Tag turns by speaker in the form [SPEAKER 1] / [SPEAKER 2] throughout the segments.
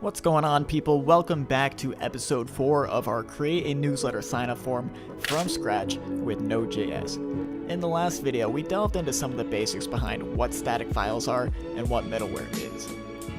[SPEAKER 1] What's going on, people? Welcome back to episode 4 of our Create a Newsletter sign-up form from scratch with Node.js. In the last video, we delved into some of the basics behind what static files are and what middleware is.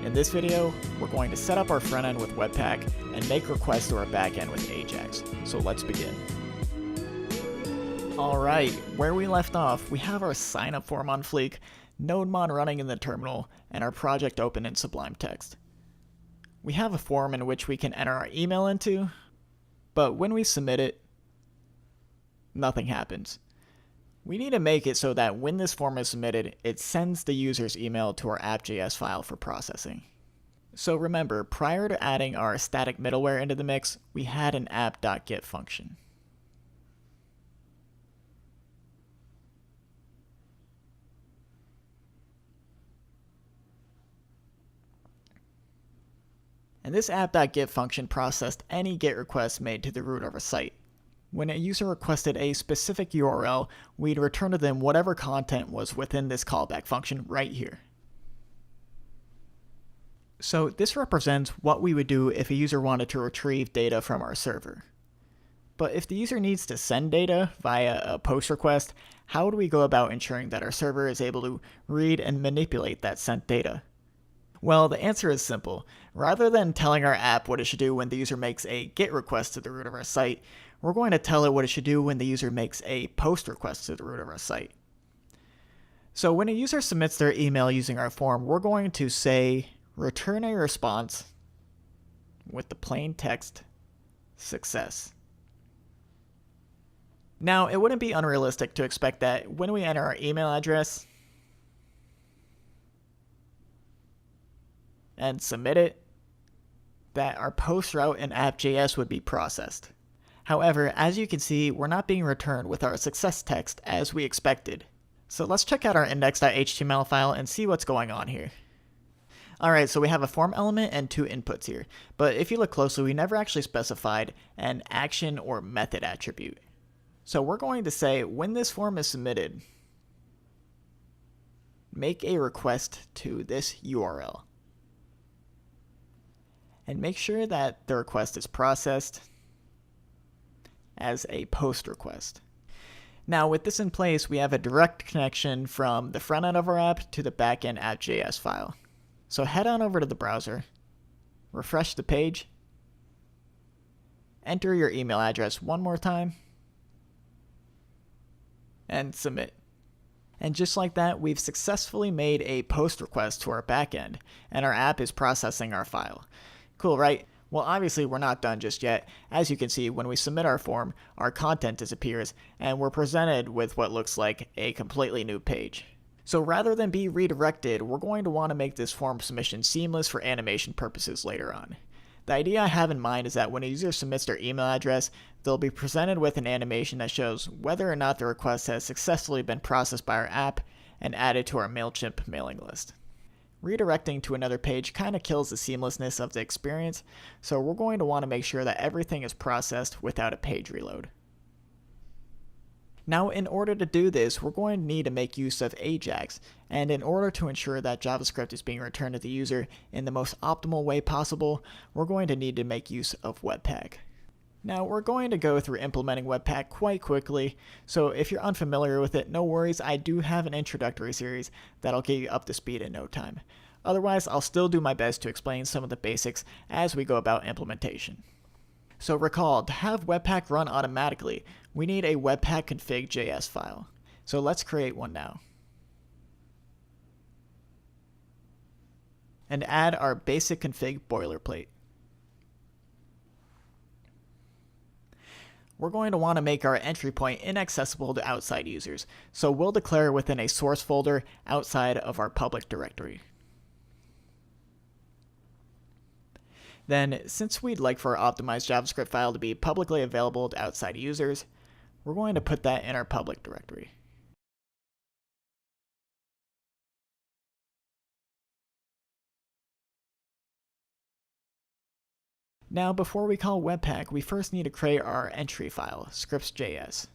[SPEAKER 1] In this video, we're going to set up our front end with Webpack and make requests to our back end with AJAX. So let's begin. Alright, where we left off, we have our sign-up form on Fleek, NodeMon running in the terminal, and our project open in Sublime Text. We have a form in which we can enter our email into, but when we submit it, nothing happens. We need to make it so that when this form is submitted, it sends the user's email to our app.js file for processing. So remember, prior to adding our static middleware into the mix, we had an app.get function. And this app.get function processed any GET request made to the root of a site. When a user requested a specific URL, we'd return to them whatever content was within this callback function right here. So this represents what we would do if a user wanted to retrieve data from our server. But if the user needs to send data via a POST request, how do we go about ensuring that our server is able to read and manipulate that sent data? Well, the answer is simple. Rather than telling our app what it should do when the user makes a GET request to the root of our site, we're going to tell it what it should do when the user makes a POST request to the root of our site. So when a user submits their email using our form, we're going to say, return a response with the plain text, success. Now, it wouldn't be unrealistic to expect that when we enter our email address and submit it, that our post route in app.js would be processed. However, as you can see, we're not being returned with our success text as we expected. So let's check out our index.html file and see what's going on here. Alright, so we have a form element and two inputs here, but if you look closely, we never actually specified an action or method attribute. So we're going to say, when this form is submitted, make a request to this URL. And make sure that the request is processed as a POST request. Now, with this in place, we have a direct connection from the front end of our app to the back end app.js file. So head on over to the browser, refresh the page, enter your email address one more time, and submit. And just like that, we've successfully made a POST request to our backend, and our app is processing our file. Cool, right? Well, obviously we're not done just yet. As you can see, when we submit our form, our content disappears, and we're presented with what looks like a completely new page. So rather than be redirected, we're going to want to make this form submission seamless for animation purposes later on. The idea I have in mind is that when a user submits their email address, they'll be presented with an animation that shows whether or not the request has successfully been processed by our app and added to our MailChimp mailing list. Redirecting to another page kind of kills the seamlessness of the experience, so we're going to want to make sure that everything is processed without a page reload. Now, in order to do this, we're going to need to make use of AJAX, and in order to ensure that JavaScript is being returned to the user in the most optimal way possible, we're going to need to make use of Webpack. Now, we're going to go through implementing Webpack quite quickly, so if you're unfamiliar with it, no worries, I do have an introductory series that'll get you up to speed in no time. Otherwise, I'll still do my best to explain some of the basics as we go about implementation. So recall, to have Webpack run automatically, we need a Webpack config.js file. So let's create one now. And add our basic config boilerplate. We're going to want to make our entry point inaccessible to outside users, so we'll declare within a source folder outside of our public directory. Then, since we'd like for our optimized JavaScript file to be publicly available to outside users, we're going to put that in our public directory. Now, before we call Webpack, we first need to create our entry file, scripts.js.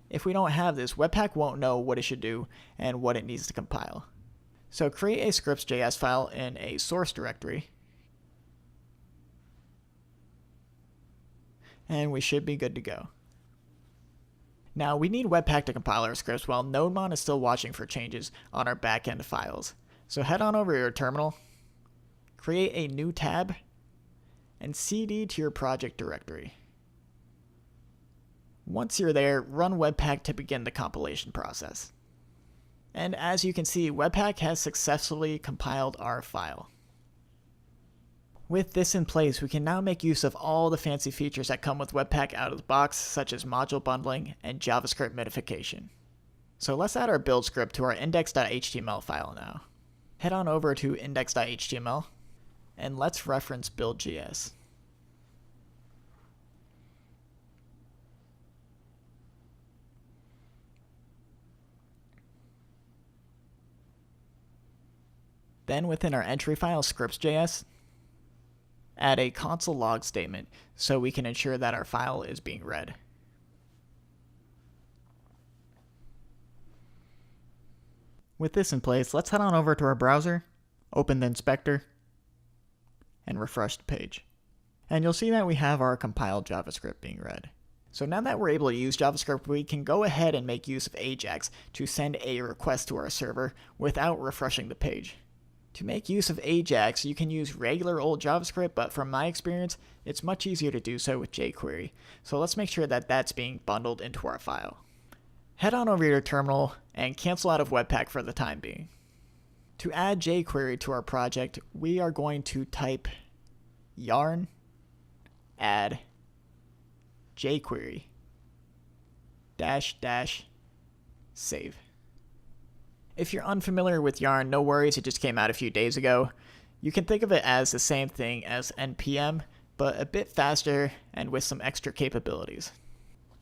[SPEAKER 1] If we don't have this, Webpack won't know what it should do and what it needs to compile. So create a scripts.js file in a source directory, and we should be good to go. Now, we need Webpack to compile our scripts while NodeMon is still watching for changes on our backend files. So head on over to your terminal, create a new tab, and cd to your project directory. Once you're there, run Webpack to begin the compilation process. And as you can see, Webpack has successfully compiled our file. With this in place, we can now make use of all the fancy features that come with Webpack out of the box, such as module bundling and JavaScript minification. So let's add our build script to our index.html file now. Head on over to index.html, and let's reference build.js. Then within our entry file scripts.js, add a console log statement so we can ensure that our file is being read. With this in place, let's head on over to our browser, open the inspector, and refresh the page. And you'll see that we have our compiled JavaScript being read. So now that we're able to use JavaScript, we can go ahead and make use of AJAX to send a request to our server without refreshing the page. To make use of AJAX, you can use regular old JavaScript, but from my experience, it's much easier to do so with jQuery. So let's make sure that that's being bundled into our file. Head on over to your terminal and cancel out of Webpack for the time being. To add jQuery to our project, we are going to type yarn add jQuery -- save. If you're unfamiliar with Yarn, no worries, it just came out a few days ago. You can think of it as the same thing as npm, but a bit faster and with some extra capabilities.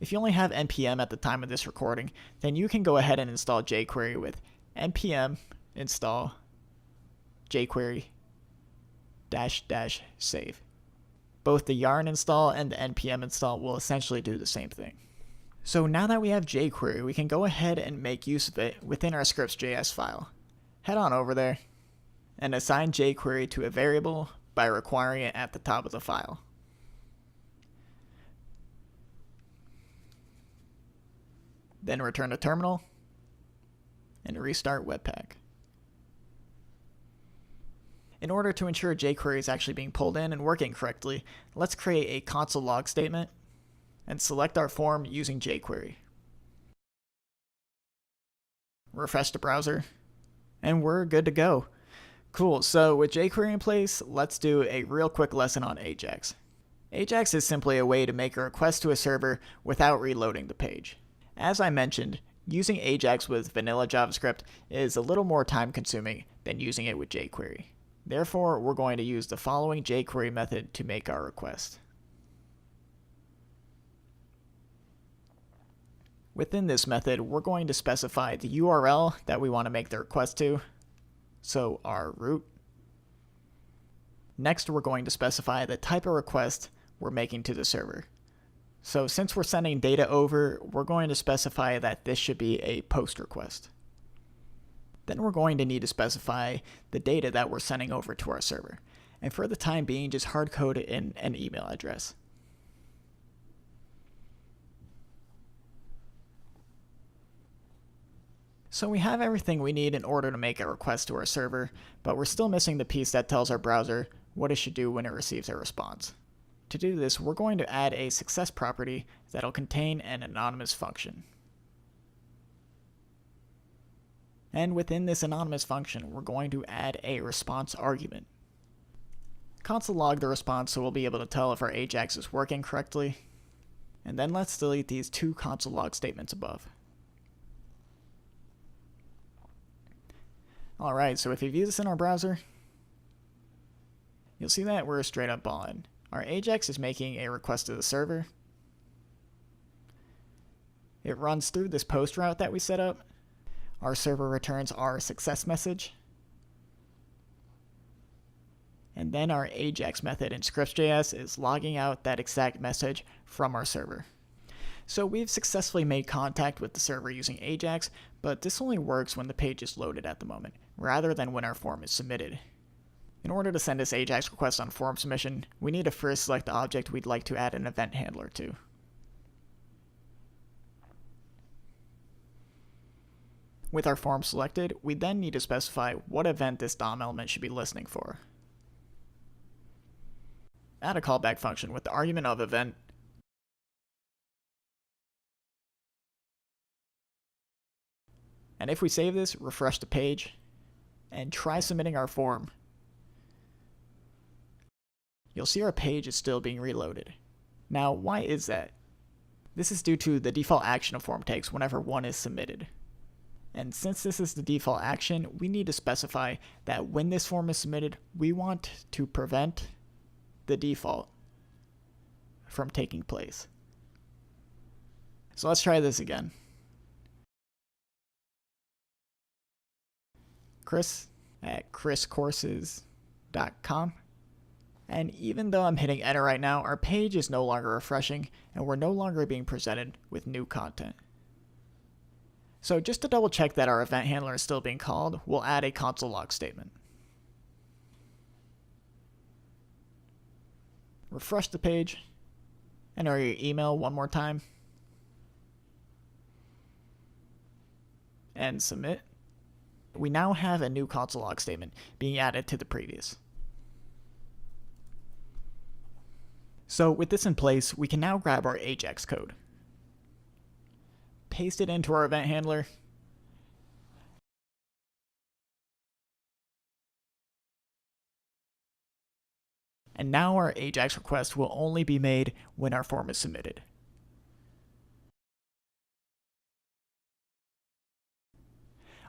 [SPEAKER 1] If you only have npm at the time of this recording, then you can go ahead and install jQuery with npm install jQuery -- save. Both the yarn install and the npm install will essentially do the same thing. So now that we have jQuery, we can go ahead and make use of it within our scripts.js file. Head on over there and assign jQuery to a variable by requiring it at the top of the file. Then return to terminal and restart Webpack. In order to ensure jQuery is actually being pulled in and working correctly, let's create a console log statement and select our form using jQuery. Refresh the browser, and we're good to go. Cool, so with jQuery in place, let's do a real quick lesson on AJAX. AJAX is simply a way to make a request to a server without reloading the page. As I mentioned, using AJAX with vanilla JavaScript is a little more time consuming than using it with jQuery. Therefore, we're going to use the following jQuery method to make our request. Within this method, we're going to specify the URL that we want to make the request to, so our root. Next, we're going to specify the type of request we're making to the server. So since we're sending data over, we're going to specify that this should be a post request. Then we're going to need to specify the data that we're sending over to our server. And for the time being, just hard code it in an email address. So we have everything we need in order to make a request to our server, but we're still missing the piece that tells our browser what it should do when it receives a response. To do this, we're going to add a success property that'll contain an anonymous function. And within this anonymous function, we're going to add a response argument. Console log the response so we'll be able to tell if our AJAX is working correctly. And then let's delete these two console log statements above. Alright, so if you view this in our browser, you'll see that we're straight up ballin'. Our AJAX is making a request to the server. It runs through this post route that we set up. Our server returns our success message. And then our AJAX method in scripts.js is logging out that exact message from our server. So we've successfully made contact with the server using AJAX, but this only works when the page is loaded at the moment, rather than when our form is submitted. In order to send this AJAX request on form submission, we need to first select the object we'd like to add an event handler to. With our form selected, we then need to specify what event this DOM element should be listening for. Add a callback function with the argument of event, and if we save this, refresh the page, and try submitting our form, you'll see our page is still being reloaded. Now, why is that? This is due to the default action a form takes whenever one is submitted. And since this is the default action, we need to specify that when this form is submitted, we want to prevent the default from taking place. So let's try this again. Chris at chriscourses.com. And even though I'm hitting enter right now, our page is no longer refreshing and we're no longer being presented with new content. So just to double check that our event handler is still being called, we'll add a console log statement. Refresh the page, enter your email one more time, and submit. We now have a new console log statement being added to the previous. So with this in place, we can now grab our AJAX code, paste it into our event handler, and now our AJAX request will only be made when our form is submitted.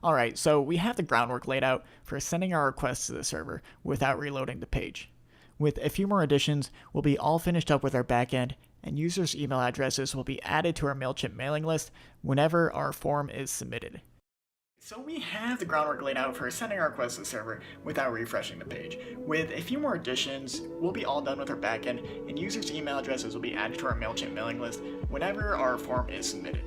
[SPEAKER 1] Alright, so we have the groundwork laid out for sending our requests to the server without reloading the page. With a few more additions, we'll be all finished up with our backend, and users' email addresses will be added to our MailChimp mailing list whenever our form is submitted. So we have the groundwork laid out for sending our requests to the server without refreshing the page. With a few more additions, we'll be all done with our backend, and users' email addresses will be added to our MailChimp mailing list whenever our form is submitted.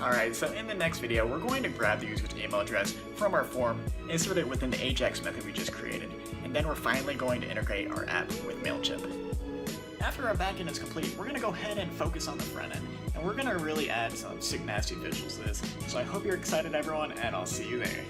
[SPEAKER 1] Alright, so in the next video, we're going to grab the user's email address from our form, insert it within the AJAX method we just created, and then we're finally going to integrate our app with MailChimp. After our backend is complete, we're going to go ahead and focus on the front end, and we're going to really add some sick nasty visuals to this. So I hope you're excited, everyone, and I'll see you there.